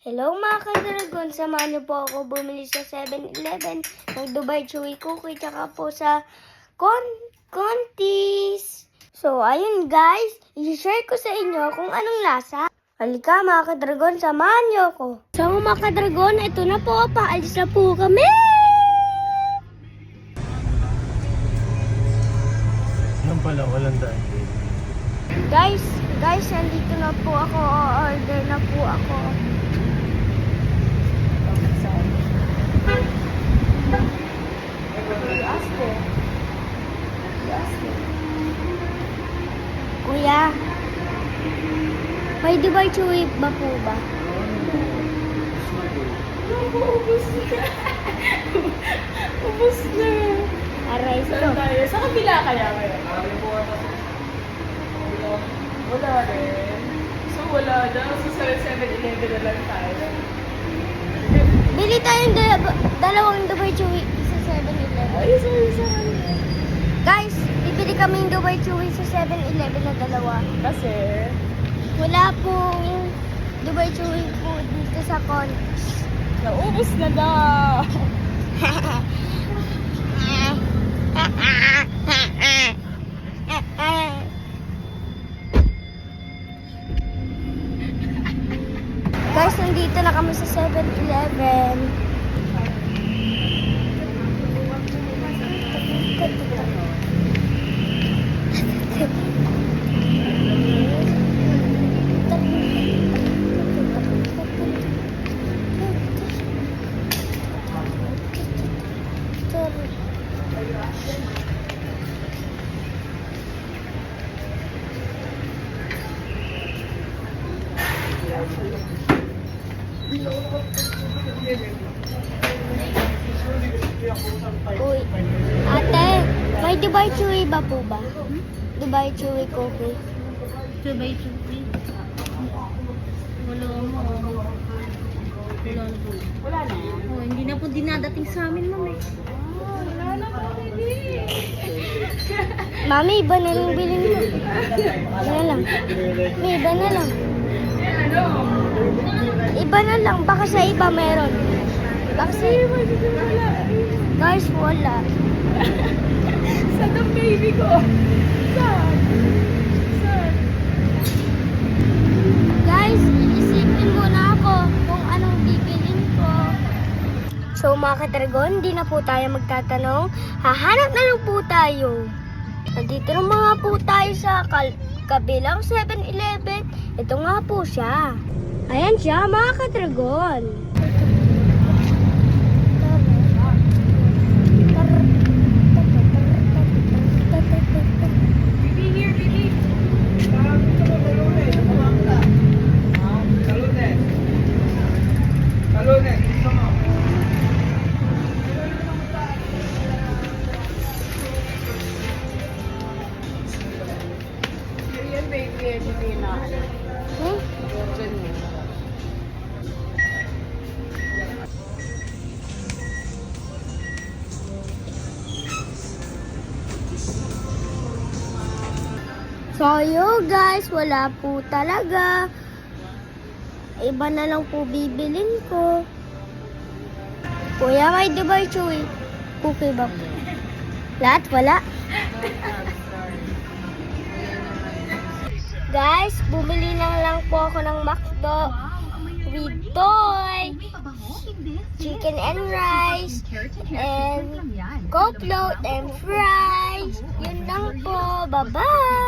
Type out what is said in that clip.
Hello mga ka-dragon, samahan niyo po ako bumili sa 7-Eleven ng Dubai Chewy Cookie tsaka po sa Contis. So ayun guys, i-share ko sa inyo kung anong lasa. Halika mga ka-dragon, samahan niyo ako. So mga ka-dragon, ito na po, paalis na po kami! Yan pala, walang daan. Guys, nandito na po ako, order na po ako. Kuya, may Dubai Chewy ba po ba? Ubus na. Aray, Saan tayo? Sa kabila kaya kayo? Wala rin. So wala na. So sa 7-Eleven na lang tayo. Bili tayong dalawang Dubai Chewy sa 7-Eleven. Ay, isa. Guys, bibili kami ng Dubai Chewy sa 7-Eleven na dalawa. Kasi, Wala pong Dubai Chewy po dito sa Contis. naubos na daw. Guys, nandito na kami sa 7-Eleven. Uy, ate, may Dubai Chewy ba po ba? Dubai Chewy Cookie. Dubai Chewy. Wala mo. Wala na po. Wala na. Oh, hindi na po dinadating sa amin, ma'am eh. Wala na po, baby. Mami, iba na lang bilhin mo. Iba na lang. May iba na lang. Ano? Iba na lang, baka sa iba meron. Baka sa iba. Guys, wala. Saan ang baby ko? Saan? Guys, isipin muna ako kung anong bibilin ko. So mga kadragon, di na po tayo magtatanong. Hahanap na lang po tayo. Nandito na mga po tayo sa kabilang 7-Eleven. Ito nga po siya. Ayan siya mga kadragon. Baby, here, baby. Yan, baby. Hindi na. Hmm? Diyan mo. So yo guys, wala po talaga. Iba na lang po bibilin ko. Kuya, may Dubai Chewy Cookie ba po? Lahat wala. Guys, bumili lang po ako ng McDo with toy, chicken and rice, and Coke float and fries. Yun lang po. Bye-bye!